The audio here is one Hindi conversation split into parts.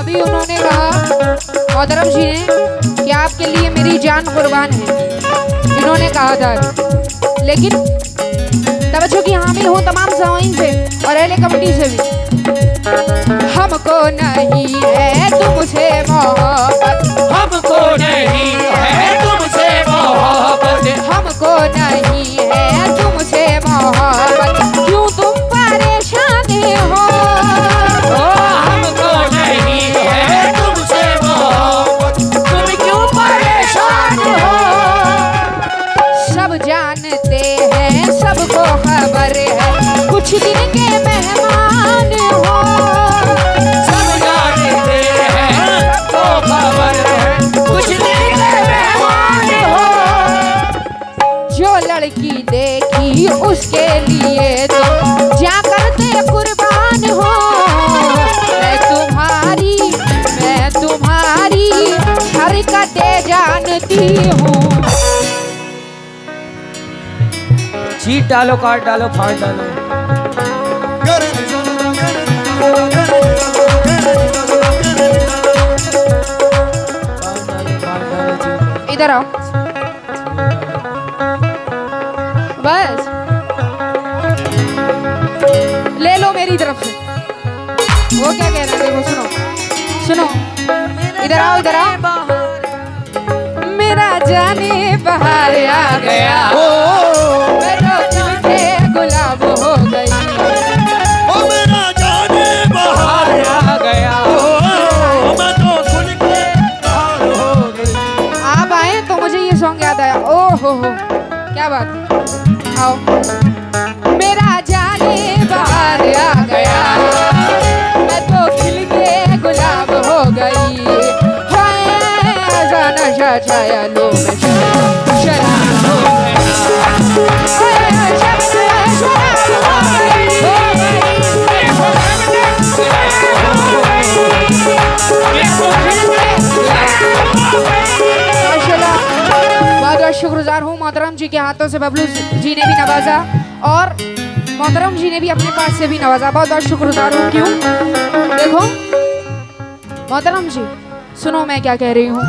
अभी उन्होंने कहा मोहतरम जी ने कि आपके लिए मेरी जान कुर्बान है, इन्होंने कहा था। लेकिन तवज्जो की हामिल हूँ तमाम सामीन से और अहले कमेटी से भी। हमको नहीं है तुमसे मोहब्बत, हमको नहीं है तुमसे मोहब्बत, हमको नहीं है तुमसे मोहब्बत, क्यों तुम परेशान हो। हमको नहीं है तुमसे मोहब्बत, तुम क्यों परेशान हो। सब जानते हैं सबको खबर है, कुछ दिन के मेहमान हो। सब जानते हैं तो खबर है, कुछ दिन के मेहमान हो। जो लड़की देखी उसके लिए तो जा करते कुर्बान हो। मैं तुम्हारी हरकतें जानती हूँ। चीट डालो, काट डालो, फाड़ डालो। इधर आओ बस, ले लो मेरी तरफ से। वो क्या कह रहे हैं देखो, सुनो सुनो, इधर आओ इधर आओ। मेरा जाने बाहर आ गया, मैं तो दिल के गुलाब हो गई। ओ मेरा जाने बाहर आ गया, मैं तो खुल के बाहर हो गई। आप आए तो मुझे ये सॉन्ग याद आया। ओ हो, क्या बात है। आओ। मेरा जाने बाहर आ गया, मैं तो खिल के गुलाब हो गई। नशा छाया लो में शराब हो बहुत शुक्रगुजार हूँ मोहतरम जी के हाथों से बबलू जी ने भी नवाजा और मोहतरम जी ने भी अपने पास से भी नवाजा। बहुत बहुत शुक्रगुजार हूँ। क्यों देखो मोहतरम जी, सुनो मैं क्या कह रही हूँ।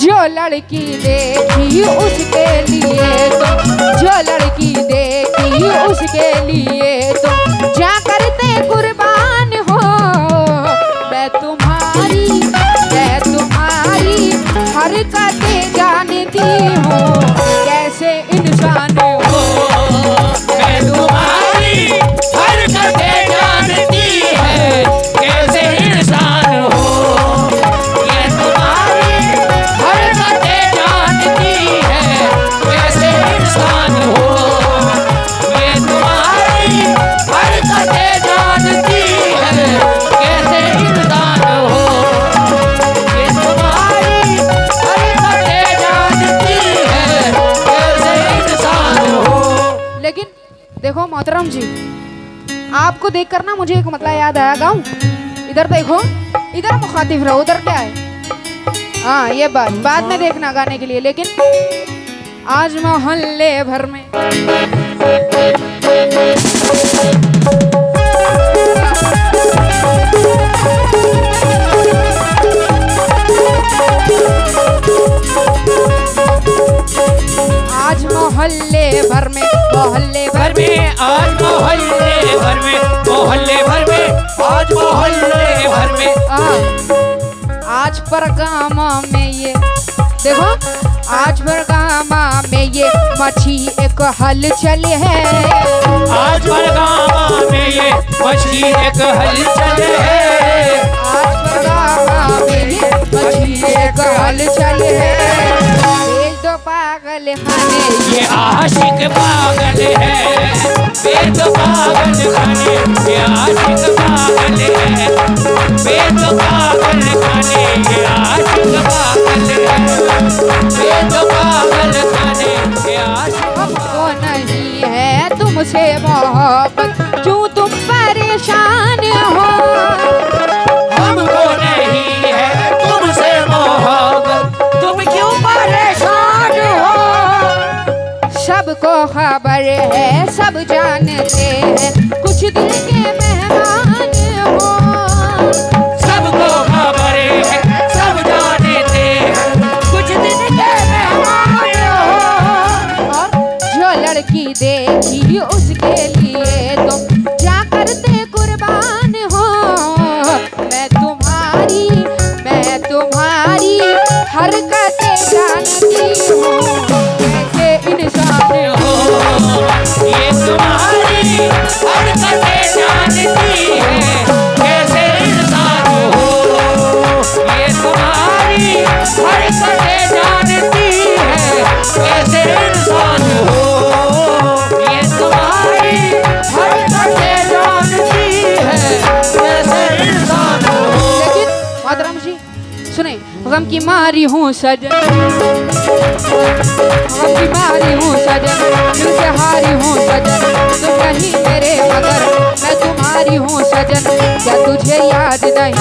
जो लड़की देखी उसके लिए तो, जो लड़की देखी उसके लिए तो जा करते कुर्बान हो। मैं तुम्हारी हरकतें जानती हूँ, कैसे इंसान हो। मैं तुम्हारी हरकतें जानती है, कैसे इंसान हो। मैं तुम्हारी हरकतें जानती है, कैसे इंसान हो। मैं तुम्हारी हरकतें जानती है, कैसे इंसान हो। मैं तुम्हारी हरकतें जानती है, कैसे इंसान हो। लेकिन देखो मोहतरम जी, आपको देखकर ना मुझे एक मतलब याद आया। गाऊं? इधर देखो, इधर मुखातिब रहो, उधर क्या है। हाँ ये बात बाद में देखना गाने के लिए। लेकिन आज मोहल्ले भर में आज मोहल्ले भर में, मोहल्ले भर में, आज मोहल्ले भर में, मोहल्ले भर में, आज मोहल्ले भर में। आज परगामा में ये देखो, आज परगामा में ये मछली एक हलचल है। आज परगामा में ये मछली एक हलचल है। आज परगामा में ये मछली एक हलचल है। भेज दो पागल खाने, ये आशिक पागल है। भेज दो पागल खाने, ये आशिक पागल है। भेज दो पागल खाने, ये आशिक पागल है। भेज दो पागल खाने, ये आशिक। हमको नहीं है तुमसे मोहब्बत, क्यों तुम परेशान हो। हमको नहीं है तुमसे मोहब्बत, तुम क्यों परेशान हो। सबको खबर है, सब जानते हैं, कुछ दिन के मेहमान हो। सबको गम की मारी हूँ सजन, गम की मारी हूँ सजन, दिल से हारी हूँ सजन, तुम नहीं मेरे मगर मैं तुम्हारी हूँ सजन। क्या तुझे याद नहीं,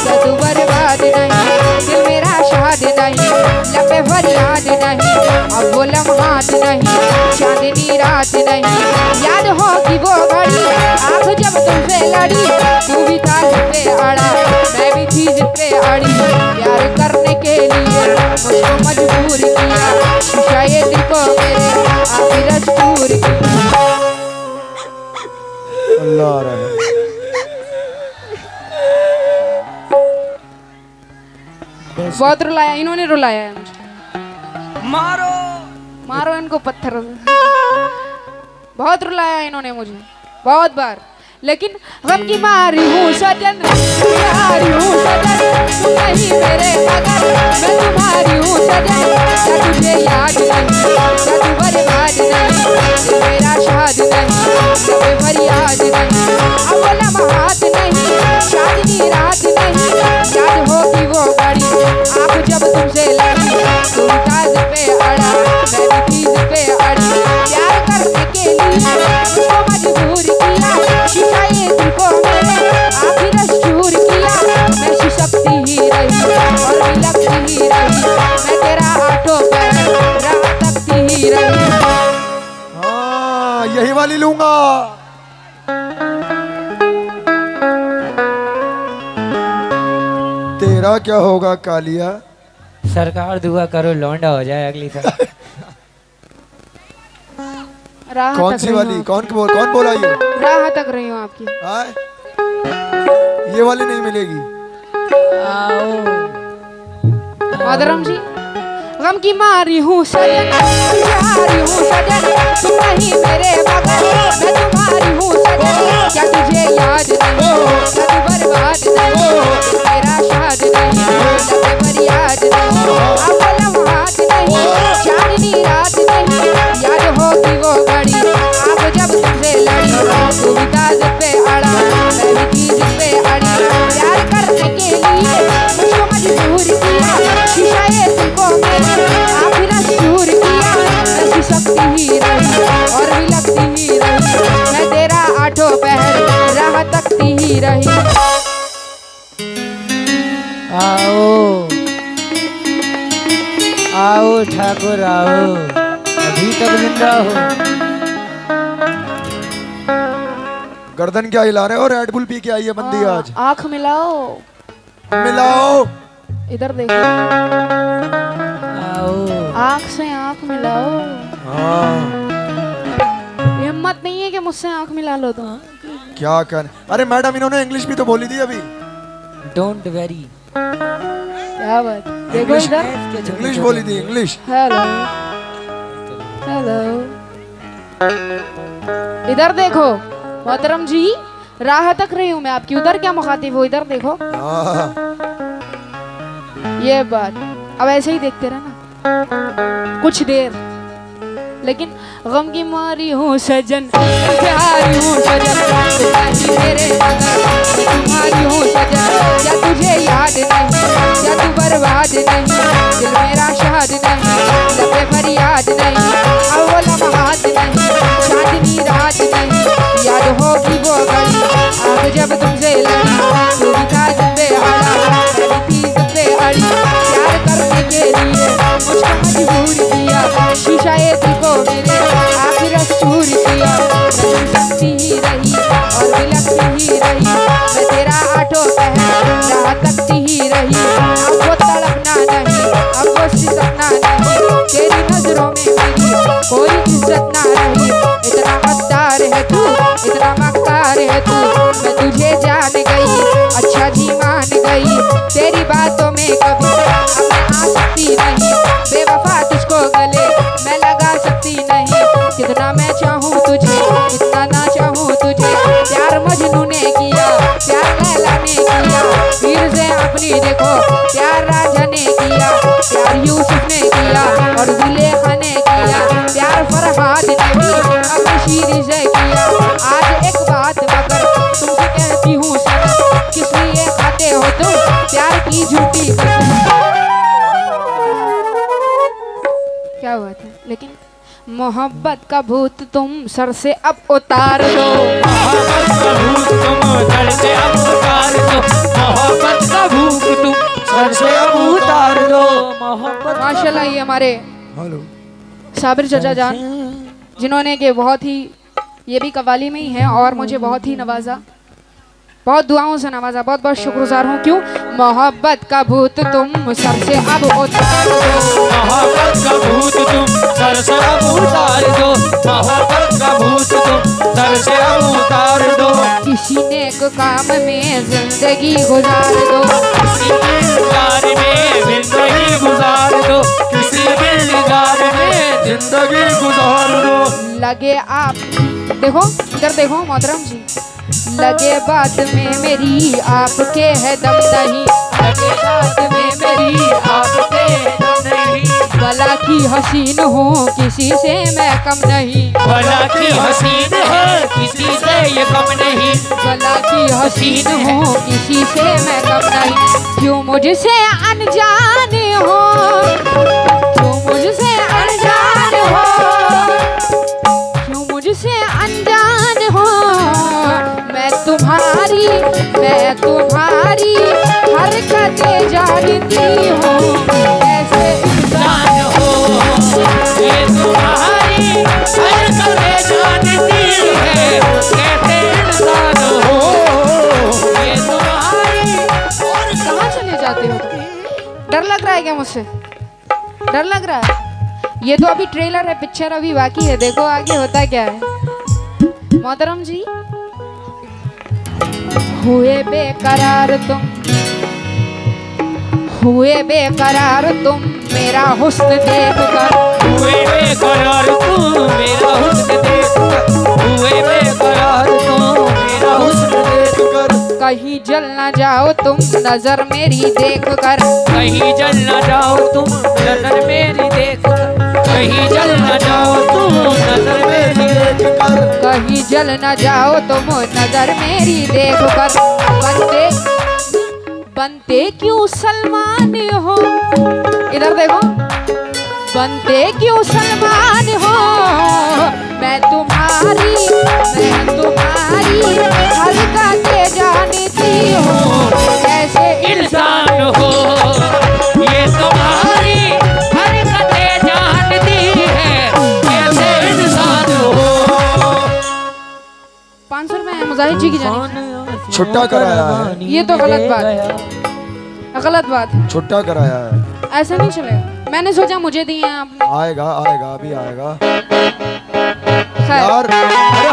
क्या तू बर्बाद नहीं, दिल मेरा शाद नहीं, लबे फरियाद नहीं, अब वो लम्हात नहीं, चांदनी रात नहीं। याद होगी वो घड़ी आँख जब तुमसे लड़ी, तू भी था जिद पे अड़ा, मैं भी थी जिद पे अड़ी। प्यार करने के लिए मुझको मजबूर किया, शीशा ये दिल को मेरे आखिर चूर किया। अल्लाह रहे। बहुत रुलाया, इन्होंने रुलाया है मुझे। मारो मारो इनको पत्थर। बहुत रुलाया इन्होंने मुझे बहुत बार, लेकिन गम की मारी हूँ सजन, तुम्हारी हूँ सजन, तुम नहीं मेरे मगर मैं तुम्हारी हूँ सजन। क्या तुझे याद नहीं, क्या तू बर्बाद नहीं, दिल मेरा शाद नहीं, कभी फरियाद नहीं, अब वो लम्हात नहीं, चांदनी रात नहीं। याद होगी वो घड़ी आँख जब तुमसे लड़ी, तुम ताज पे अड़ा, मैं भी थी जिद पे अड़ी। प्यार करने के लिए मुझको मजबूर किया, शीशा ये दिल को मेरे आखिर चूर किया। मैं सिसकती ही रही और बिलखती ही रही, मैं तेरा आठों पैर राह तकती ही रही। हाँ यही वाली लूंगा। तेरा क्या होगा कालिया? सरकार दुआ करो लौंडा हो जाए अगली साल। राह कौन तक सी रही वाली? हूँ, कौन बोला ये? राह तक रही हूँ आपकी। आए? ये वाली नहीं मिलेगी। माधरम जी, गम की मारी हूँ सजन, तुम्हारी हूँ सजन, तुम नहीं मेरे मगर मैं तुम्हारी हूँ सजन। क्या तुझे याद नहीं, क्या तू बर्बाद नहीं, दिल मेरा शाद नहीं, लबे फरियाद नहीं, अब वो लम्हात नहीं, चांदनी रात नहीं। याद होगी वो घड़ी आँख जब तुमसे लड़ी, तू भी था जिद पे अड़ा, मैं भी थी जिद पे अड़ी। प्यार करने के लिए मुझको मजबूर किया, शीशा ये दिल को मेरे आखिर चूर किया। मैं सिसकती ही रही और बिलखती ही रही, मैं तेरा आठों पहर राह तकती ही रही। आओ आओ ठाकुर आओ, अभी तक जिंदा हो। गर्दन क्या हिला रहे हो? रेड बुल पी के आई है बंदी आज। आँख मिलाओ, मिलाओ। इधर देखो, आओ आँख से आँख मिलाओ। हाँ हिम्मत नहीं है कि मुझसे आँख मिला लो तो। क्या कर? अरे मैडम इन्होंने इंग्लिश भी तो बोली थी अभी। Don't very. क्या बात, देखो इधर, इंग्लिश बोली थी, इंग्लिश। हेलो हेलो, इधर देखो मोहतरम जी, राह तक रही हूँ मैं आपकी, उधर क्या मुखातिब हो, इधर देखो। हाँ ये बात, अब ऐसे ही देखते रहना कुछ देर। लेकिन गम की मारी हूँ सजन, प्यारी हूँ सजन, तुम्हारी मेरे मगर तुम्हारी हूँ सजन। क्या तुझे याद नहीं, क्या तू बर्बाद नहीं, दिल मेरा शाद नहीं, लबे फरियाद नहीं, अब वो लम्हात नहीं, चांदनी रात नहीं। याद होगी वो घड़ी आँख जब तुमसे लड़ी, तू भी था जिद पे अड़ा, मैं भी थी जिद पे अड़ी। प्यार करने के लिए मुझको मजबूर किया, शीशा ये दिल को मेरे आखिर चूर किया। मैं सिसकती ही रही और बिलखती ही रही, मैं तेरा आठों पहर राह तकती ही रही। अब वो तड़पना नहीं, अब वो सिसकना नहीं, तेरी नजरों में मेरी कोई इज्जत ना रही। इतना गद्दार है तू, इतना मक्कार है तू, मैं तुझे जान गई, अच्छा जी मान गई। तेरी बातों में कभी अब मैं आ सकती नहीं, बेवफा तुझको गले मैं लगा सकती नहीं। कितना मैं चाहूँ तुझे, कितना ना चाहूँ तुझे। प्यार मजनू ने किया, प्यार लैला ने किया, वीर से अपनी देखो प्यार राजा ने किया, प्यार यूसुफ ने किया और जुलेखा ने किया, प्यार फरहाद ने भी अपनी शीरी से किया। आज एक बात मगर तुमसे कहती हूँ सनम, किस लिए खाते हो तुम प्यार की झूठी कसम। क्या हुआ था लेकिन मोहब्बत का भूत तुम सर से अब उतार दो। मोहब्बत का भूत तुम सर से अब उतार दो। मोहब्बत का भूत तुम सर से अब उतार दो। मोहब्बत माशाल्लाह ये हमारे हेलो साबिर चचा जान जिन्होंने कि बहुत ही ये भी कव्वाली में ही है और मुझे बहुत ही नवाजा, बहुत दुआओं से नवाजा, बहुत बहुत शुक्रगुजार हूँ। क्यों? मोहब्बत का भूत तुम सर से अब उतार दो। मोहब्बत का भूत तुम सर से अब उतार दो। मोहब्बत का भूत तुम सर से अब उतार दो। किसी नेक काम में जिंदगी गुजार दो। किसी दिलदार में जिंदगी गुजार दो। किसी दिलदार में जिंदगी गुजार दो। लगे आप देखो इधर देखो मोहतरम जी, लगे बात में मेरी आपके है दम नहीं। लगे बात में मेरी आपके दम नहीं। भला की हसीन हूँ किसी से मैं कम नहीं। भला की हसीन है किसी से ये कम नहीं। भला की हसीन हूँ किसी से मैं कम नहीं। क्यों मुझसे अनजान हो, क्यों मुझसे अनजान हो, क्यों मुझसे अनजान हो। मैं तुम्हारी हरकतें जानती हूँ। कैसे जान हो ये तुम्हारी हरकतें जानती है। कैसे इंसान हो ये तुम्हारी। कहाँ चले जाते हो? डर लग रहा है क्या मुझसे? डर लग रहा है? ये तो अभी ट्रेलर है, पिक्चर अभी बाकी है, देखो आगे होता क्या है। मोहतरम जी हुए बेकरार तुम, हुए बेकरार तुम मेरा हुस्न देख कर। हुए बेकरार तू मेरा हुस्न देख कर। हुए बेकरार तू मेरा हुस्न देख कर। कहीं जल न जाओ तुम नजर मेरी देख कर। कहीं जल न जाओ तुम नजर मेरी देख कर। कहीं जल न जाओ तुम नजर मेरी देख कर। कहीं जल न जाओ तुम नजर मेरी देख कर। बनते बनते क्यों सलमान हो, इधर देखो, बनते क्यों सलमान हो। मैं तुम्हारी हरकतें जानती हूँ। कैसे इंसान हो ये तुम्हारी हरकतें जानती है। कैसे इंसान हो। 500 रुपए है मुजाहिद जी की जानी। छुट्टा कराया है। ये तो गलत बात है, गलत बात है, छुट्टा कराया है। ऐसा नहीं चलेगा। मैंने सोचा मुझे दिए हैं आपने। आएगा आएगा अभी आएगा खैर यार। अरे